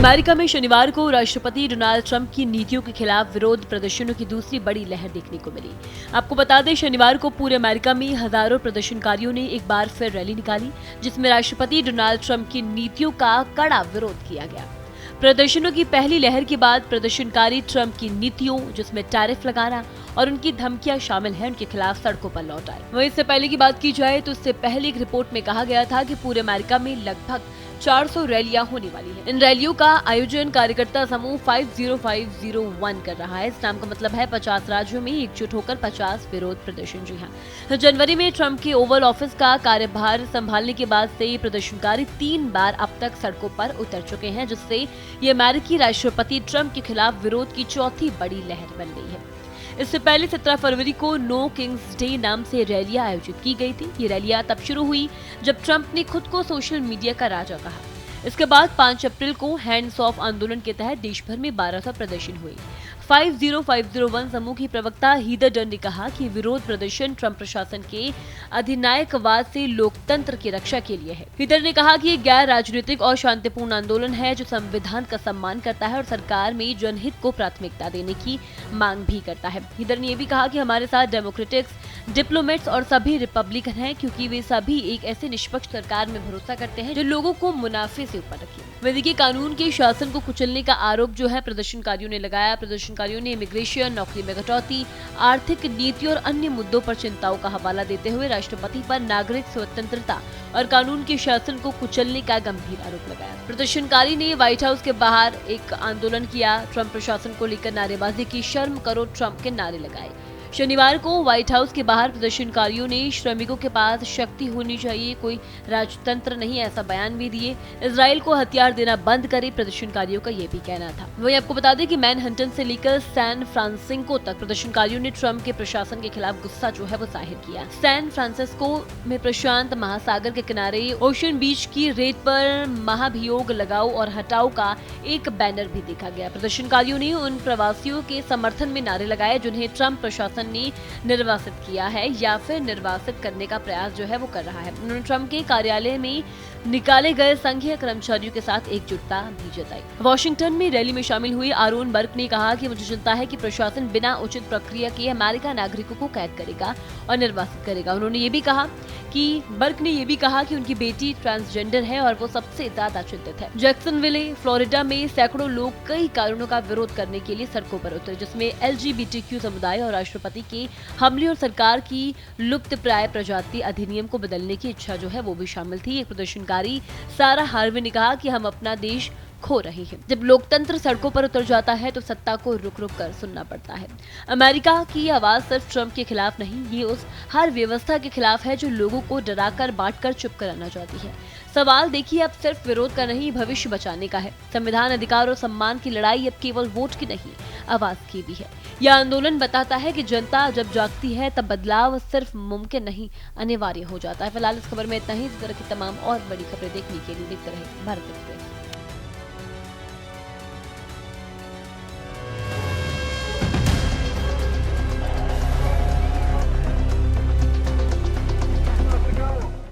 America में शनिवार को राष्ट्रपति डोनाल्ड ट्रंप की नीतियों के खिलाफ विरोध प्रदर्शनों की दूसरी बड़ी लहर देखने को मिली। आपको बता दें, शनिवार को पूरे अमेरिका में हजारों प्रदर्शनकारियों ने एक बार फिर रैली निकाली, जिसमें राष्ट्रपति डोनाल्ड ट्रंप की नीतियों का कड़ा विरोध किया गया। प्रदर्शनों की पहली लहर के बाद प्रदर्शनकारी ट्रंप की नीतियों, जिसमें टैरिफ लगाना और उनकी धमकियां शामिल हैं, उनके खिलाफ सड़कों पर लौट आए। वहीं इससे पहले की बात की जाए तो इससे पहले एक रिपोर्ट में कहा गया था कि पूरे अमेरिका में लगभग 400 रैलियां होने वाली हैं। इन रैलियों का आयोजन कार्यकर्ता समूह 50501 कर रहा है। इस नाम का मतलब है 50 राज्यों में एकजुट होकर 50 विरोध प्रदर्शन। जी हाँ, जनवरी में ट्रंप के ओवल ऑफिस का कार्यभार संभालने के बाद से ये प्रदर्शनकारी 3 बार अब तक सड़कों पर उतर चुके हैं, जिससे ये अमेरिकी राष्ट्रपति ट्रंप के खिलाफ विरोध की चौथी बड़ी लहर बन गई है। इससे पहले 17 फरवरी को नो किंग्स डे नाम से रैलियां आयोजित की गई थी। ये रैलियां तब शुरू हुई जब ट्रंप ने खुद को सोशल मीडिया का राजा कहा। इसके बाद 5 अप्रैल को हैंड्स ऑफ आंदोलन के तहत देश भर में 1200 प्रदर्शन हुए। 50501 समूह की प्रवक्ता हीदर डन ने कहा कि विरोध प्रदर्शन ट्रंप प्रशासन के अधिनायकवाद से लोकतंत्र की रक्षा के लिए है। हीदर ने कहा कि ये गैर राजनीतिक और शांतिपूर्ण आंदोलन है, जो संविधान का सम्मान करता है और सरकार में जनहित को प्राथमिकता देने की मांग भी करता है। हीदर ने यह भी कहा कि हमारे साथ डेमोक्रेटिक्स, डिप्लोमेट्स और सभी रिपब्लिकन हैं, क्योंकि वे सभी एक ऐसे निष्पक्ष सरकार में भरोसा करते हैं जो लोगों को मुनाफे से ऊपर रखे। वैसे कि कानून के शासन को कुचलने का आरोप जो है प्रदर्शनकारियों ने लगाया। प्रदर्शनकारियों ने इमिग्रेशन, नौकरी में कटौती, आर्थिक नीति और अन्य मुद्दों पर चिंताओं का हवाला देते हुए राष्ट्रपति पर नागरिक स्वतंत्रता और कानून के शासन को कुचलने का गंभीर आरोप लगाया। प्रदर्शनकारी ने व्हाइट हाउस के बाहर एक आंदोलन किया। ट्रंप प्रशासन को लेकर नारेबाजी की, शर्म करो ट्रंप के नारे लगाए। शनिवार को व्हाइट हाउस के बाहर प्रदर्शनकारियों ने श्रमिकों के पास शक्ति होनी चाहिए, कोई राजतंत्र नहीं, ऐसा बयान भी दिए। इजराइल को हथियार देना बंद करे, प्रदर्शनकारियों का ये भी कहना था। वहीं आपको बता दें कि मैनहट्टन से लेकर सैन फ्रांसिस्को तक प्रदर्शनकारियों ने ट्रंप के प्रशासन के खिलाफ गुस्सा जो है वो जाहिर किया। सैन फ्रांसिस्को में प्रशांत महासागर के किनारे ओशन बीच की रेत पर महाभियोग लगाओ और हटाओ का एक बैनर भी देखा गया। प्रदर्शनकारियों ने उन प्रवासियों के समर्थन में नारे लगाए जिन्हें ट्रंप प्रशासन ने निर्वासित किया है या फिर निर्वासित करने का प्रयास जो है वो कर रहा है। उन्होंने ट्रंप के कार्यालय में निकाले गए संघीय कर्मचारियों के साथ एकजुटता भी जताई। वॉशिंगटन में रैली में शामिल हुई आरोन बर्ग ने कहा कि मुझे चिंता है कि प्रशासन बिना उचित प्रक्रिया के अमेरिका नागरिकों को कैद करेगा और निर्वासित करेगा। उन्होंने ये भी कहा कि उनकी बेटी ट्रांसजेंडर है और वो सबसे ज्यादा चिंतित है। जैक्सनविले, फ्लोरिडा में सैकड़ों लोग कई कारणों का विरोध करने के लिए सड़कों पर उतरे, जिसमें LGBTQ समुदाय और राष्ट्रपति के हमले और सरकार की लुप्तप्राय प्रजाति अधिनियम को बदलने की इच्छा जो है वो भी शामिल थी। एक प्रदर्शनकारी सारा हार्वे ने कहा कि हम अपना देश खो रहे हैं। जब लोकतंत्र सड़कों पर उतर जाता है तो सत्ता को रुक रुक कर सुनना पड़ता है। अमेरिका की आवाज सिर्फ ट्रंप के खिलाफ नहीं, ये उस हर व्यवस्था के खिलाफ है जो लोगों को डराकर बांटकर चुप कराना चाहती है। सवाल देखिए अब सिर्फ विरोध का नहीं, भविष्य बचाने का है। संविधान, अधिकार और सम्मान की लड़ाई अब केवल वोट की नहीं, आवाज की भी है। यह आंदोलन बताता है कि जनता जब जागती है तब बदलाव सिर्फ मुमकिन नहीं, अनिवार्य हो जाता है। फिलहाल इस खबर में इतना ही। इस तरह की तमाम और बड़ी खबरें देखने के लिए देखते रहे भारत एक्सप्रेस।